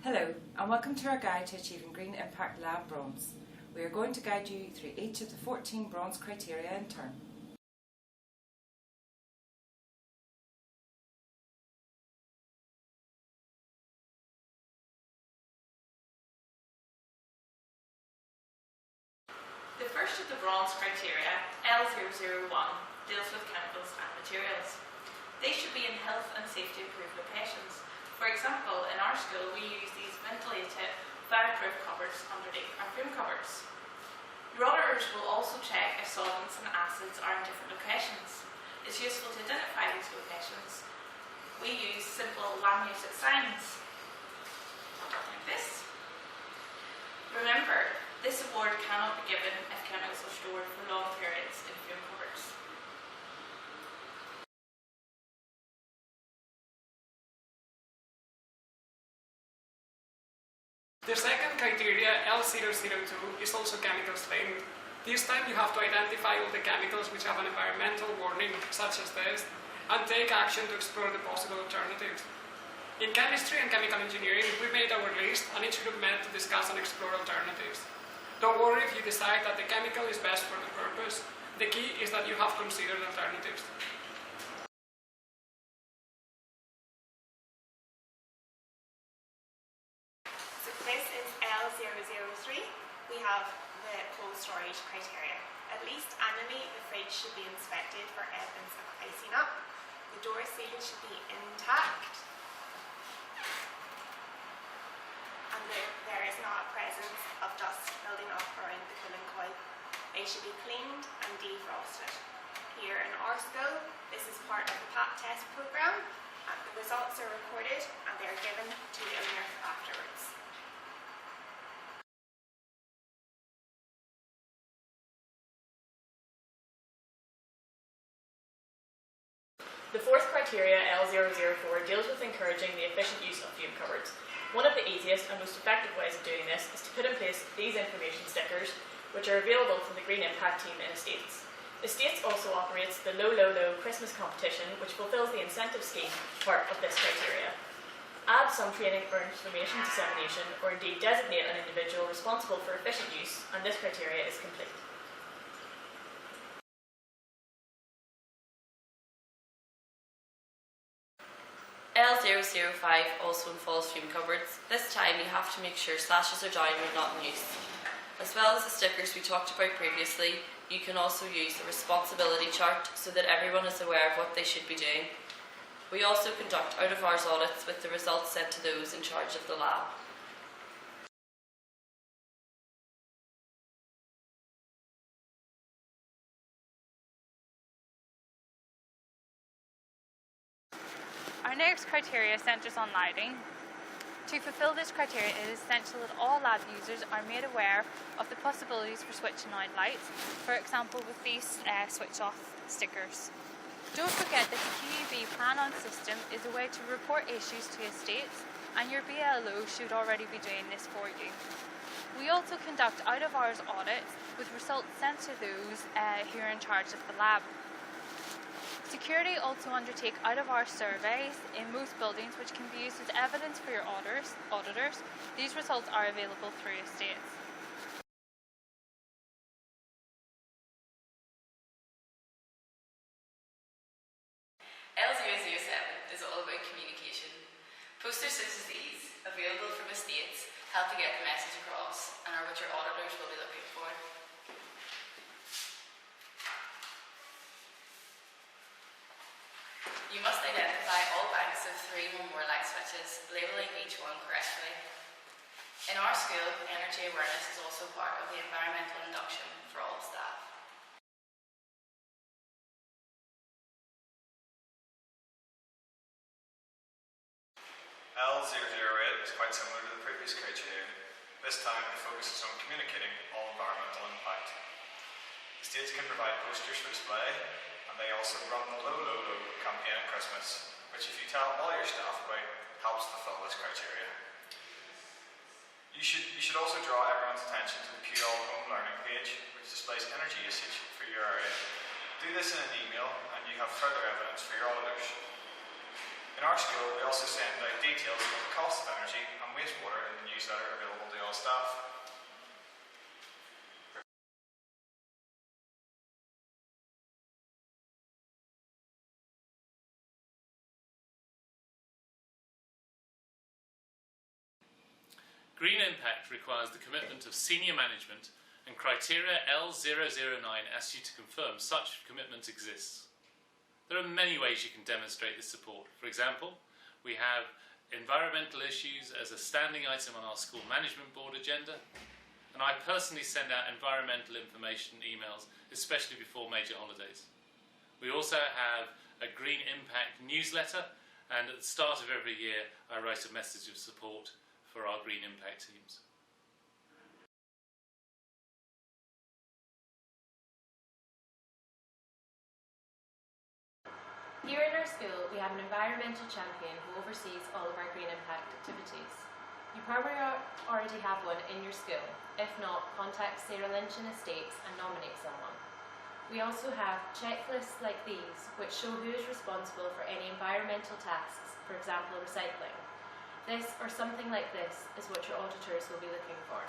Hello and welcome to our guide to achieving Green Impact Lab Bronze. We are going to guide you through each of the 14 bronze criteria in turn. The first of the bronze criteria, L001, deals with chemicals and materials. They should be in health and safety approved locations. For example, in our school we use these ventilated, fireproof cupboards underneath our room cupboards. Your auditors will also check if solvents and acids are in different locations. It's useful to identify these locations. We use simple laminated signs, like this. Remember, this award cannot be given if chemicals are stored for long periods in room cupboards. The second criteria, L002, is also chemicals linked. This time you have to identify all the chemicals which have an environmental warning, such as this, and take action to explore the possible alternatives. In chemistry and chemical engineering, we made our list and each group met to discuss and explore alternatives. Don't worry if you decide that the chemical is best for the purpose. The key is that you have considered alternatives. So this is L003. We have the cold storage criteria. At least annually, the fridge should be inspected for evidence of icing up. The door seal should be intact. And there is not a presence of dust building up around the cooling coil. They should be cleaned and defrosted. Here in our school, this is part of the PAT test programme. The results are recorded and they are given to the owner afterwards. The fourth criteria, L004, deals with encouraging the efficient use of fume cupboards. One of the easiest and most effective ways of doing this is to put in place these information stickers, which are available from the Green Impact team in Estates. Estates also operates the Low Low Low Christmas competition, which fulfills the incentive scheme part of this criteria. Add some training for information dissemination, or indeed designate an individual responsible for efficient use, and this criteria is complete. L005 also involves fume cupboards. This time you have to make sure slashes are down when not in use. As well as the stickers we talked about previously, you can also use the responsibility chart so that everyone is aware of what they should be doing. We also conduct out-of-hours audits with the results sent to those in charge of the lab. Our next criteria centres on lighting. To fulfil this criteria, it is essential that all lab users are made aware of the possibilities for switching out lights, for example with these switch-off stickers. Don't forget that the QUV plan-on system is a way to report issues to Estates, and your BLO should already be doing this for you. We also conduct out-of-hours audits with results sent to those who are in charge of the lab. Security also undertake out-of-hours surveys in most buildings, which can be used as evidence for your auditors. These results are available through Estates. L007 is all about communication. Posters such as these, available from Estates, help to get the message across and are what your auditors will be looking for. You must identify all banks of 3 or more light switches, labelling each one correctly. In our school, energy awareness is also part of the environmental induction for all staff. L008 is quite similar to the previous criteria. This time the focus is on communicating all environmental impact. The States can provide posters for display, and they also run the Low Low Low campaign at Christmas, which if you tell all your staff about, helps fulfill this criteria. You should also draw everyone's attention to the PL Home Learning page, which displays energy usage for your area. Do this in an email, and you have further evidence for your auditors. In our school, we also send out details of the cost of energy and wastewater in the newsletter available to all staff. Green Impact requires the commitment of senior management, and criteria L009 asks you to confirm such commitment exists. There are many ways you can demonstrate this support. For example, we have environmental issues as a standing item on our school management board agenda, and I personally send out environmental information emails, especially before major holidays. We also have a Green Impact newsletter, and at the start of every year I write a message of support for our Green Impact teams. Here in our school, we have an environmental champion who oversees all of our Green Impact activities. You probably already have one in your school. If not, contact Sarah Lynch and Estates and nominate someone. We also have checklists like these, which show who is responsible for any environmental tasks, for example, recycling. This, or something like this, is what your auditors will be looking for.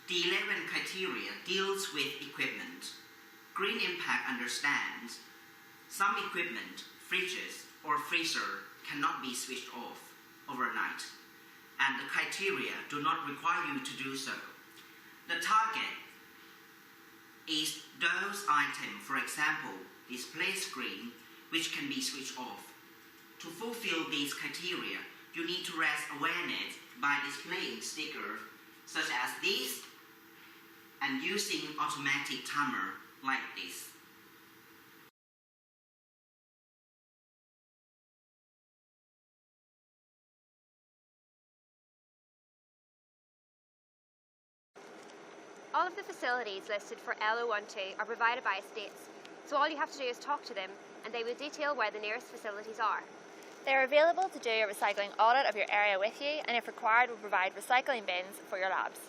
The 11 criteria deals with equipment. Green Impact understands some equipment, fridges or freezer, cannot be switched off overnight, and the criteria do not require you to do so. The target is those items, for example, display screen, which can be switched off. To fulfill these criteria, you need to raise awareness by displaying stickers such as these and using automatic timer like this. All of the facilities listed for LO12 are provided by estates, so all you have to do is talk to them and they will detail where the nearest facilities are. They are available to do a recycling audit of your area with you, and if required will provide recycling bins for your labs.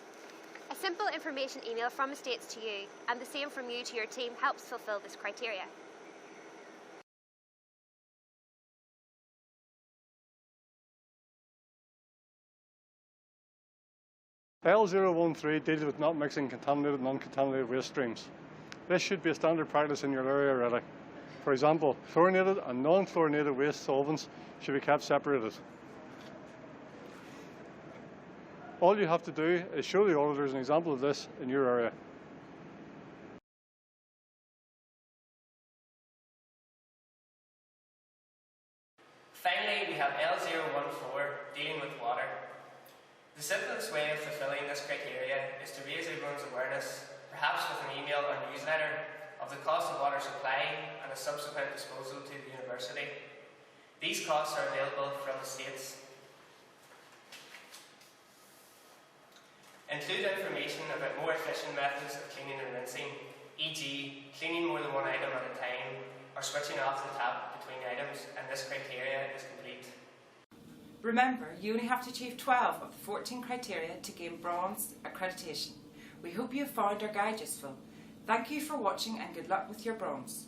A simple information email from estates to you and the same from you to your team helps fulfil this criteria. L013 deals with not mixing contaminated and uncontaminated waste streams. This should be a standard practice in your area already. For example, fluorinated and non-fluorinated waste solvents should be kept separated. All you have to do is show the auditors an example of this in your area. Finally, we have L014, dealing with water. The simplest way of fulfilling this criteria is to raise everyone's awareness, perhaps with an email or newsletter, of the cost of water supply and a subsequent disposal to the university. These costs are available from the states. Include information about more efficient methods of cleaning and rinsing, e.g. cleaning more than one item at a time or switching off the tap between items, and this criteria is complete. Remember, you only have to achieve 12 of the 14 criteria to gain bronze accreditation. We hope you have found our guide useful. Thank you for watching and good luck with your bronze.